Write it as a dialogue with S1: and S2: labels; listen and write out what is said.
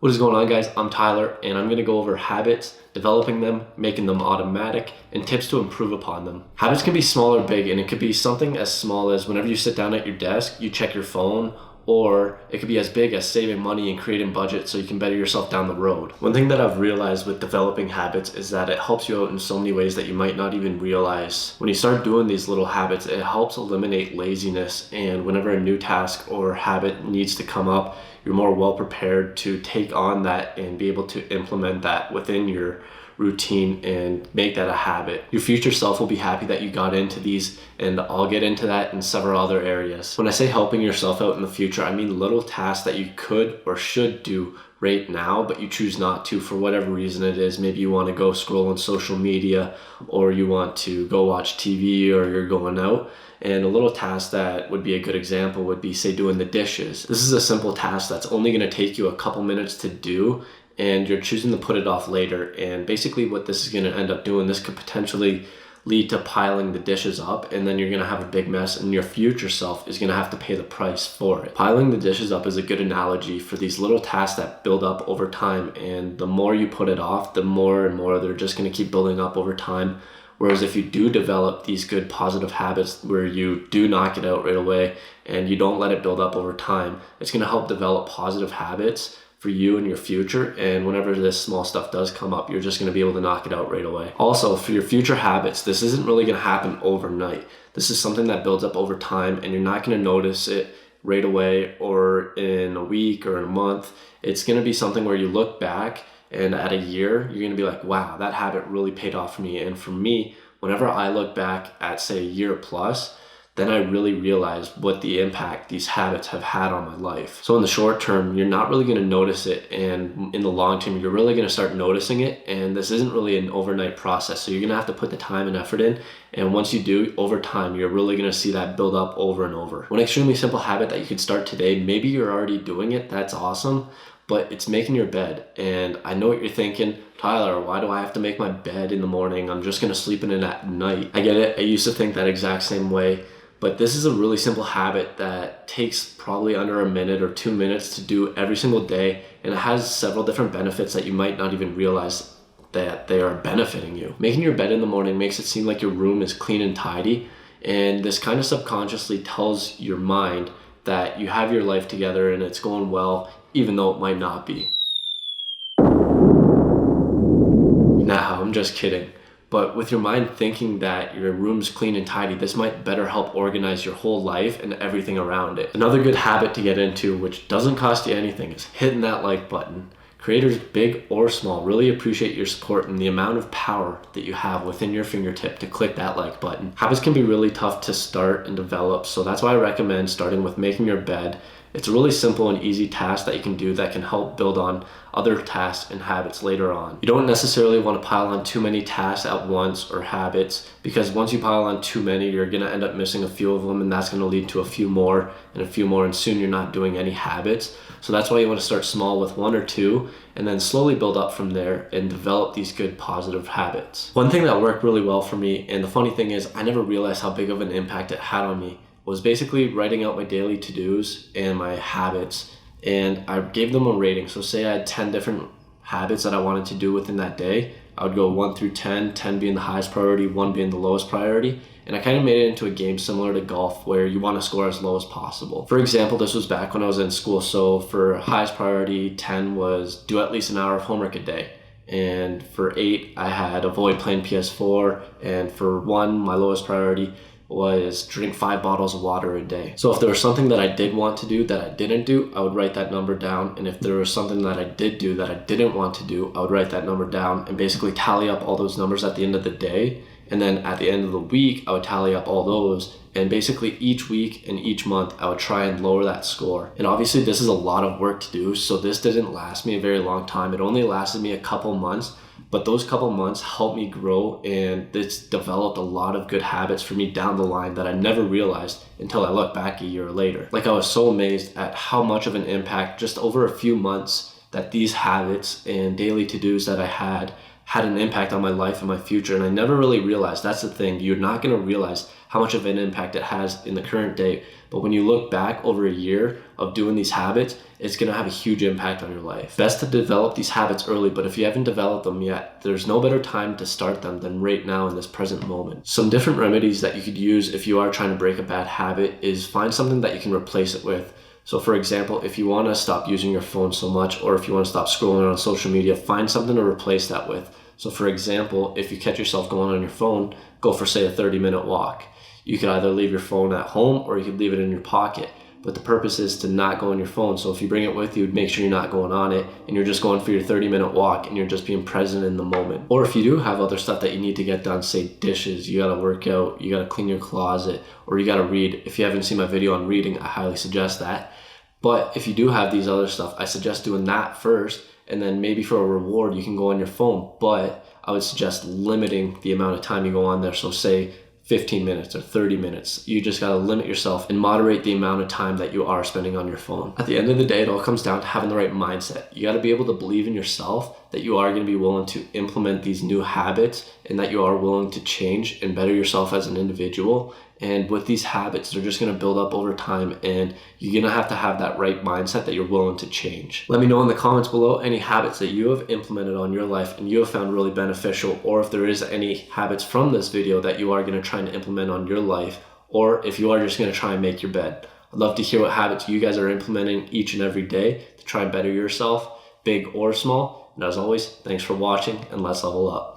S1: What is going on, guys? I'm Tyler, and I'm going to go over habits, developing them, making them automatic, and tips to improve upon them. Habits can be small or big, and it could be something as small as whenever you sit down at your desk, you check your phone, or it could be as big as saving money and creating budget so you can better yourself down the road. One thing that I've realized with developing habits is that it helps you out in so many ways that you might not even realize. When you start doing these little habits, it helps eliminate laziness, and whenever a new task or habit needs to come up, you're more well prepared to take on that and be able to implement that within your routine and make that a habit. Your future self will be happy that you got into these, and I'll get into that in several other areas. When I say helping yourself out in the future, I mean little tasks that you could or should do right now, but you choose not to for whatever reason it is. Maybe you want to go scroll on social media, or you want to go watch TV, or you're going out. And a little task that would be a good example would be, say, doing the dishes. This is a simple task that's only going to take you a couple minutes to do, and you're choosing to put it off later. And basically what this is going to end up doing, this could potentially lead to piling the dishes up, and then you're going to have a big mess, and your future self is going to have to pay the price for it. Piling the dishes up is a good analogy for these little tasks that build up over time, and the more you put it off, the more and more they're just going to keep building up over time. Whereas if you do develop these good positive habits where you do knock it out right away and you don't let it build up over time, it's going to help develop positive habits for you in your future. And whenever this small stuff does come up, you're just going to be able to knock it out right away. Also, for your future habits, this isn't really going to happen overnight. This is something that builds up over time, and you're not going to notice it right away or in a week or in a month. It's going to be something where you look back, and at a year, you're going to be like, wow, that habit really paid off for me. And for me, whenever I look back at, say, a year plus, then I really realize what the impact these habits have had on my life. So in the short term, you're not really going to notice it. And in the long term, you're really going to start noticing it. And this isn't really an overnight process. So you're going to have to put the time and effort in. And once you do, over time, you're really going to see that build up over and over. One extremely simple habit that you could start today, maybe you're already doing it, that's awesome, but it's making your bed. And I know what you're thinking, Tyler, why do I have to make my bed in the morning? I'm just going to sleep in it at night. I get it. I used to think that exact same way. But this is a really simple habit that takes probably under a minute or 2 minutes to do every single day. And it has several different benefits that you might not even realize that they are benefiting you. Making your bed in the morning makes it seem like your room is clean and tidy. And this kind of subconsciously tells your mind that you have your life together and it's going well, even though it might not be. Nah, I'm just kidding. But with your mind thinking that your room's clean and tidy, this might better help organize your whole life and everything around it. Another good habit to get into, which doesn't cost you anything, is hitting that like button. Creators, big or small, really appreciate your support and the amount of power that you have within your fingertip to click that like button. Habits can be really tough to start and develop, so that's why I recommend starting with making your bed. It's a really simple and easy task that you can do that can help build on other tasks and habits later on. You don't necessarily want to pile on too many tasks at once or habits, because once you pile on too many, you're going to end up missing a few of them, and that's going to lead to a few more and a few more, and soon you're not doing any habits. So that's why you want to start small with one or two and then slowly build up from there and develop these good positive habits. One thing that worked really well for me, and the funny thing is I never realized how big of an impact it had on me, was basically writing out my daily to-dos and my habits, and I gave them a rating. So say I had 10 different habits that I wanted to do within that day. I would go 1 through 10, 10 being the highest priority, 1 being the lowest priority. And I kind of made it into a game similar to golf where you want to score as low as possible. For example, this was back when I was in school. So for highest priority, 10 was do at least an hour of homework a day. And for 8, I had avoid playing PS4. And for 1, my lowest priority was drink 5 bottles of water a day. So if there was something that I did want to do that I didn't do, I would write that number down. And if there was something that I did do that I didn't want to do, I would write that number down and basically tally up all those numbers at the end of the day. And then at the end of the week, I would tally up all those. And basically each week and each month, I would try and lower that score. And obviously this is a lot of work to do, so this didn't last me a very long time. It only lasted me a couple months, but those couple months helped me grow, and this developed a lot of good habits for me down the line that I never realized until I look back a year later. Like, I was so amazed at how much of an impact just over a few months that these habits and daily to-dos that I had had an impact on my life and my future. And I never really realized, that's the thing, you're not going to realize how much of an impact it has in the current day. But when you look back over a year of doing these habits, it's going to have a huge impact on your life. Best to develop these habits early, but if you haven't developed them yet, there's no better time to start them than right now in this present moment. Some different remedies that you could use if you are trying to break a bad habit is find something that you can replace it with. So for example, if you want to stop using your phone so much, or if you want to stop scrolling on social media, find something to replace that with. So for example, if you catch yourself going on your phone, go for say a 30-minute walk. You could either leave your phone at home or you could leave it in your pocket. But the purpose is to not go on your phone. So if you bring it with you, make sure you're not going on it and you're just going for your 30-minute walk and you're just being present in the moment. Or if you do have other stuff that you need to get done, say dishes, you gotta work out, you gotta clean your closet, or you gotta read. If you haven't seen my video on reading, I highly suggest that. But if you do have these other stuff, I suggest doing that first, and then maybe for a reward, you can go on your phone. But I would suggest limiting the amount of time you go on there. So say 15 minutes or 30 minutes. You just gotta limit yourself and moderate the amount of time that you are spending on your phone. At the end of the day, it all comes down to having the right mindset. You gotta be able to believe in yourself that you are gonna be willing to implement these new habits and that you are willing to change and better yourself as an individual. And with these habits, they're just gonna build up over time, and you're gonna have to have that right mindset that you're willing to change. Let me know in the comments below any habits that you have implemented on your life and you have found really beneficial, or if there is any habits from this video that you are gonna try to implement on your life, or if you are just gonna try and make your bed. I'd love to hear what habits you guys are implementing each and every day to try and better yourself, big or small. And as always, thanks for watching, and let's level up.